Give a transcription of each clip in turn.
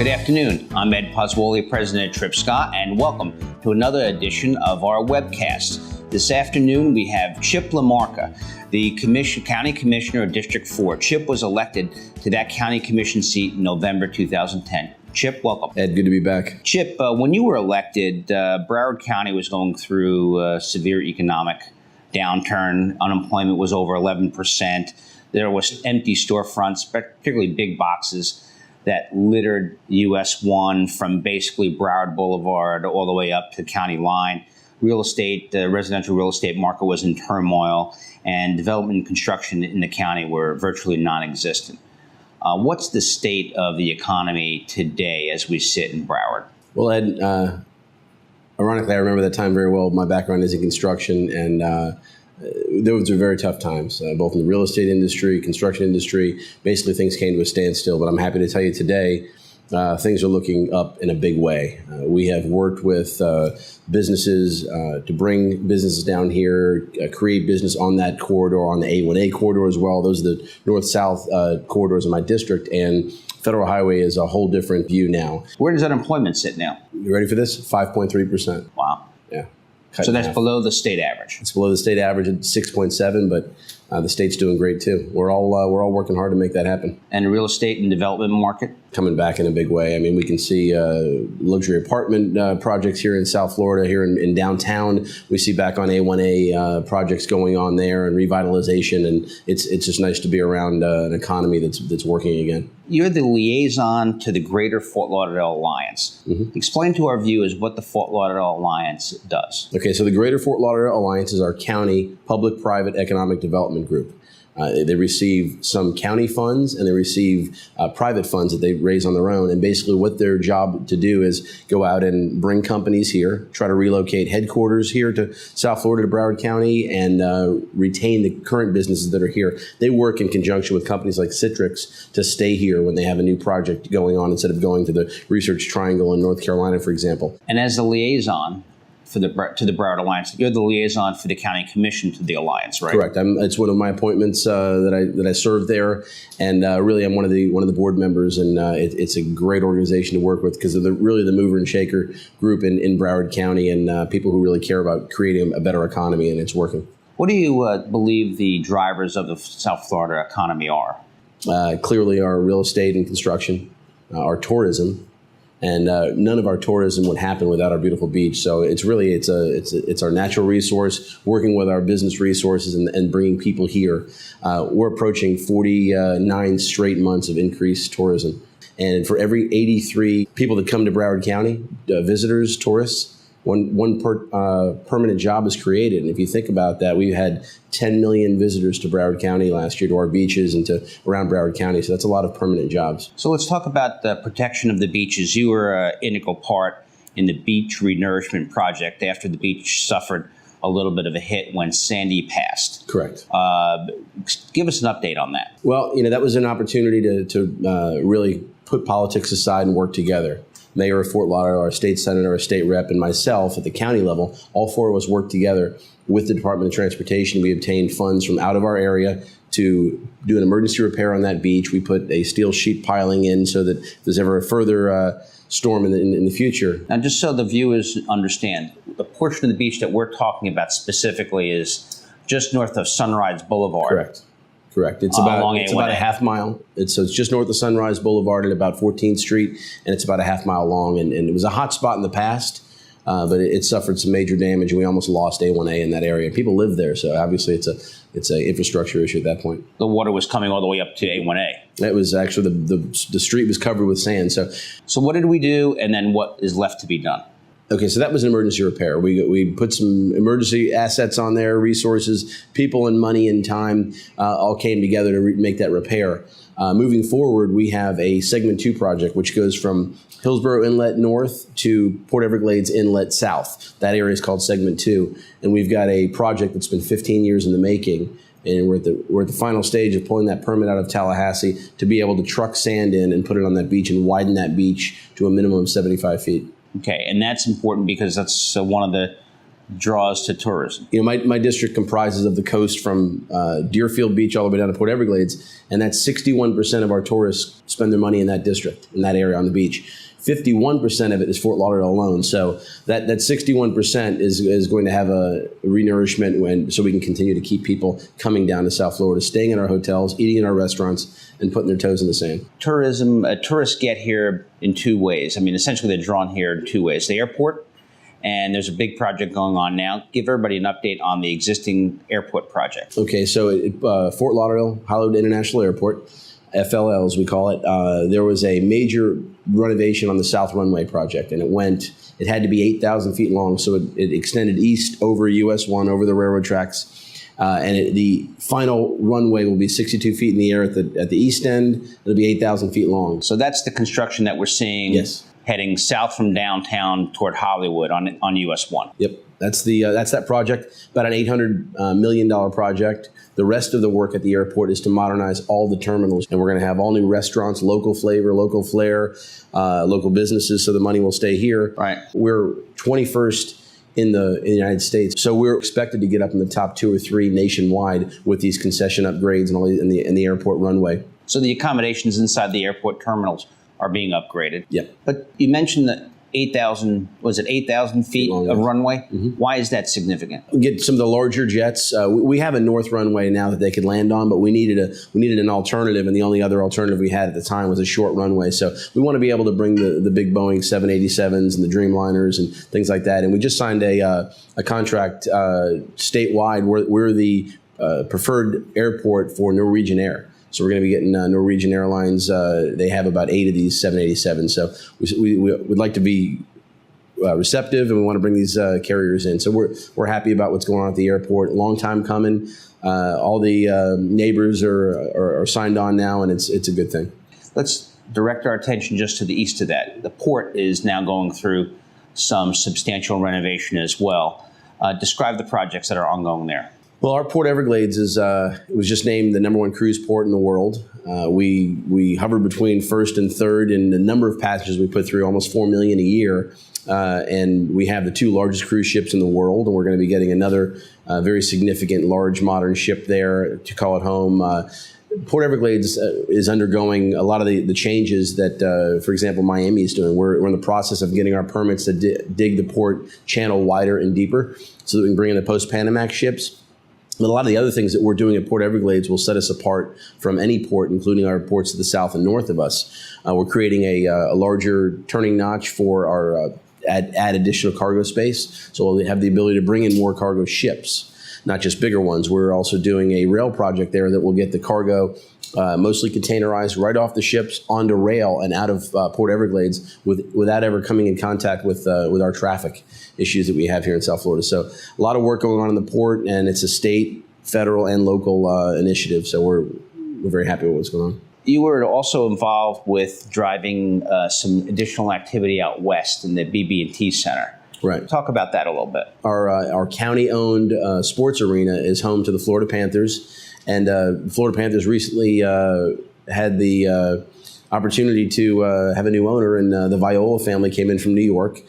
Good afternoon. I'm Ed Pozzuoli, president of Trip Scott, and welcome to another edition of our webcast. This afternoon, we have Chip Lamarca, the county commissioner of District 4. Chip was elected to that county commission seat in November 2010. Chip, welcome. Ed, good to be back. Chip, when you were elected, Broward County was going through a severe economic downturn. Unemployment was over 11%. There was empty storefronts, particularly big boxes, that littered US 1 from basically Broward Boulevard all the way up to the county line. Real estate, the residential real estate market was in turmoil, and development and construction in the county were virtually non-existent. What's the state of the economy today as we sit in Broward? Well, Ed, ironically, I remember that time very well. My background is in construction, and those were very tough times, both in the real estate industry, construction industry. Basically, things came to a standstill. But I'm happy to tell you today, things are looking up in a big way. We have worked with businesses to bring businesses down here, create business on that corridor, on the A1A corridor as well. Those are the north-south corridors in my district, and Federal Highway is a whole different view now. Where does unemployment sit now? You ready for this? 5.3%. Wow. Yeah. So that's below the state average. It's below the state average at 6.7, but the state's doing great too. We're all working hard to make that happen. And the real estate and development market? Coming back in a big way. I mean, we can see luxury apartment projects here in South Florida, here in downtown. We see back on A1A projects going on there and revitalization, and it's just nice to be around an economy that's working again. You're the liaison to the Greater Fort Lauderdale Alliance. Mm-hmm. Explain to our viewers what the Fort Lauderdale Alliance does. Okay, so the Greater Fort Lauderdale Alliance is our county public-private economic development group. They receive some county funds, and they receive private funds that they raise on their own. And basically what their job to do is go out and bring companies here, try to relocate headquarters here to South Florida, to Broward County, and retain the current businesses that are here. They work in conjunction with companies like Citrix to stay here when they have a new project going on, instead of going to the Research Triangle in North Carolina, for example. And as the liaison to the Broward Alliance, you're the liaison for the county commission to the alliance, right? Correct. It's one of my appointments that I serve there, and really I'm one of the board members, and it's a great organization to work with because they're really the mover and shaker group in Broward County, and people who really care about creating a better economy, and it's working. What do you believe the drivers of the South Florida economy are? Clearly, our real estate and construction, our tourism. And none of our tourism would happen without our beautiful beach. So it's really it's our natural resource, working with our business resources and bringing people here. We're approaching 49 straight months of increased tourism. And for every 83 people that come to Broward County, visitors, tourists, one permanent job is created. And if you think about that, we had 10 million visitors to Broward County last year, to our beaches and to around Broward County. So that's a lot of permanent jobs. So let's talk about the protection of the beaches. You were an integral part in the beach renourishment project after the beach suffered a little bit of a hit when Sandy passed. Correct. Give us an update on that. Well, that was an opportunity to really put politics aside and work together. Mayor of Fort Lauderdale, our state senator, our state rep, and myself at the county level, all four of us worked together with the Department of Transportation. We obtained funds from out of our area to do an emergency repair on that beach. We put a steel sheet piling in so that if there's ever a further storm in the future. Now, just so the viewers understand, the portion of the beach that we're talking about specifically is just north of Sunrise Boulevard. Correct. It's about a half mile. It's just north of Sunrise Boulevard at about 14th Street, and it's about a half mile long. And it was a hot spot in the past, but it suffered some major damage, and we almost lost A1A in that area. People live there, so obviously it's a infrastructure issue at that point. The water was coming all the way up to A1A. It was actually the street was covered with sand. So what did we do, and then what is left to be done? Okay, so that was an emergency repair. We put some emergency assets on there, resources, people and money and time all came together to make that repair. Moving forward, we have a Segment 2 project, which goes from Hillsborough Inlet North to Port Everglades Inlet South. That area is called Segment 2. And we've got a project that's been 15 years in the making. And we're at the final stage of pulling that permit out of Tallahassee to be able to truck sand in and put it on that beach and widen that beach to a minimum of 75 feet. Okay, and that's important because that's one of the draws to tourism? My district comprises of the coast from Deerfield Beach all the way down to Port Everglades, and that's 61% of our tourists spend their money in that district, in that area on the beach. 51% of it is Fort Lauderdale alone. So that 61% is going to have a renourishment so we can continue to keep people coming down to South Florida, staying in our hotels, eating in our restaurants, and putting their toes in the sand. Tourists get here in two ways. I mean, essentially they're drawn here in two ways. The airport, and there's a big project going on now. Give everybody an update on the existing airport project. Okay, so Fort Lauderdale, Hollywood International Airport, FLL as we call it, there was a major renovation on the South Runway project, and it had to be 8,000 feet long, so it extended east over US 1, over the railroad tracks, and the final runway will be 62 feet in the air at the east end. It'll be 8,000 feet long. So that's the construction that we're seeing. Yes. Heading south from downtown toward Hollywood on US 1. Yep, that's that project, about an $800 million project. The rest of the work at the airport is to modernize all the terminals, and we're going to have all new restaurants, local flavor, local flair, local businesses, so the money will stay here. Right. We're 21st in the United States, so we're expected to get up in the top 2 or 3 nationwide with these concession upgrades and all in the airport runway. So the accommodations inside the airport terminals are being upgraded. Yep. But you mentioned that 8,000 feet of runway? Mm-hmm. Why is that significant? We get some of the larger jets. We have a north runway now that they could land on, but we needed an alternative, and the only other alternative we had at the time was a short runway. So we want to be able to bring the big Boeing 787s and the Dreamliners and things like that. And we just signed a contract statewide. We're the preferred airport for Norwegian Air. So we're going to be getting Norwegian Airlines. They have about 8 of these 787s. So we would like to be receptive, and we want to bring these carriers in. So we're happy about what's going on at the airport. Long time coming. All the neighbors are signed on now, and it's a good thing. Let's direct our attention just to the east of that. The port is now going through some substantial renovation as well. Describe the projects that are ongoing there. Well, our Port Everglades it was just named the #1 cruise port in the world. We hover between first and third in the number of passengers we put through, almost 4 million a year. And we have the 2 largest cruise ships in the world, and we're going to be getting another very significant, large, modern ship there to call it home. Port Everglades is undergoing a lot of the changes that, for example, Miami is doing. We're in the process of getting our permits to dig the port channel wider and deeper so that we can bring in the post-Panamax ships. But a lot of the other things that we're doing at Port Everglades will set us apart from any port, including our ports to the south and north of us. We're creating a larger turning notch for our add additional cargo space, so we'll have the ability to bring in more cargo ships, not just bigger ones. We're also doing a rail project there that will get the cargo mostly containerized right off the ships onto rail and out of Port Everglades without ever coming in contact with our traffic issues that we have here in South Florida. So a lot of work going on in the port, and it's a state, federal, and local initiative. So we're very happy with what's going on. You were also involved with driving some additional activity out west in the BB&T Center. Right. Talk about that a little bit. Our county-owned sports arena is home to the Florida Panthers, and the Florida Panthers recently had the opportunity to have a new owner, and the Viola family came in from New York.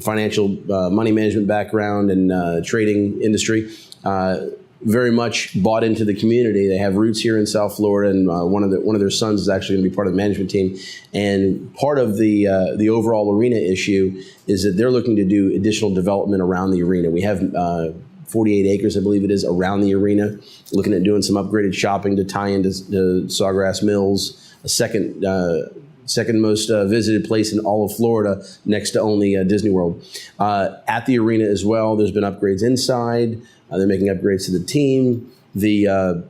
Financial money management background and trading industry. Very much bought into the community. They have roots here in South Florida, and one of their sons is actually going to be part of the management team. And part of the overall arena issue is that they're looking to do additional development around the arena. We have 48 acres, I believe it is, around the arena. Looking at doing some upgraded shopping to tie into Sawgrass Mills, a second most visited place in all of Florida, next to only Disney World. At the arena as well, there's been upgrades inside. They're making upgrades to the team. They've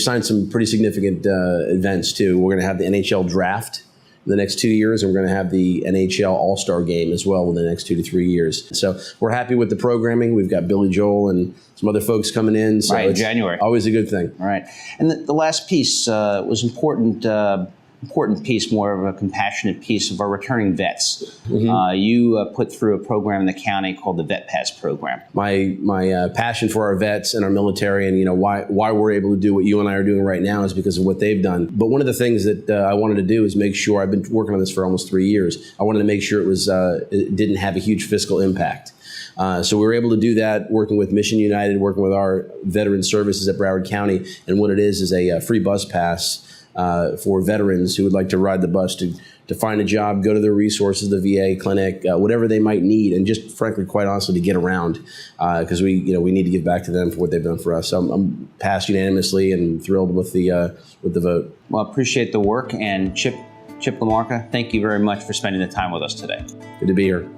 signed some pretty significant events too. We're going to have the NHL draft in the next 2 years, and we're going to have the NHL All-Star game as well in the next 2 to 3 years. So we're happy with the programming. We've got Billy Joel and some other folks coming in. So right, it's January. Always a good thing. All right. And the last piece was important piece, more of a compassionate piece of our returning vets. Mm-hmm. You put through a program in the county called the Vet Pass program. My passion for our vets and our military, and why we're able to do what you and I are doing right now is because of what they've done. But one of the things that I wanted to do is make sure, I've been working on this for almost 3 years. I wanted to make sure it didn't have a huge fiscal impact. So we were able to do that, working with Mission United, working with our veteran services at Broward County. And what it is a free bus pass for veterans who would like to ride the bus to find a job, go to their resources, the VA clinic, whatever they might need, and just frankly, quite honestly, to get around, because we need to give back to them for what they've done for us. So I'm passed unanimously and thrilled with the vote. Well, I appreciate the work, and Chip LaMarca, thank you very much for spending the time with us today. Good to be here.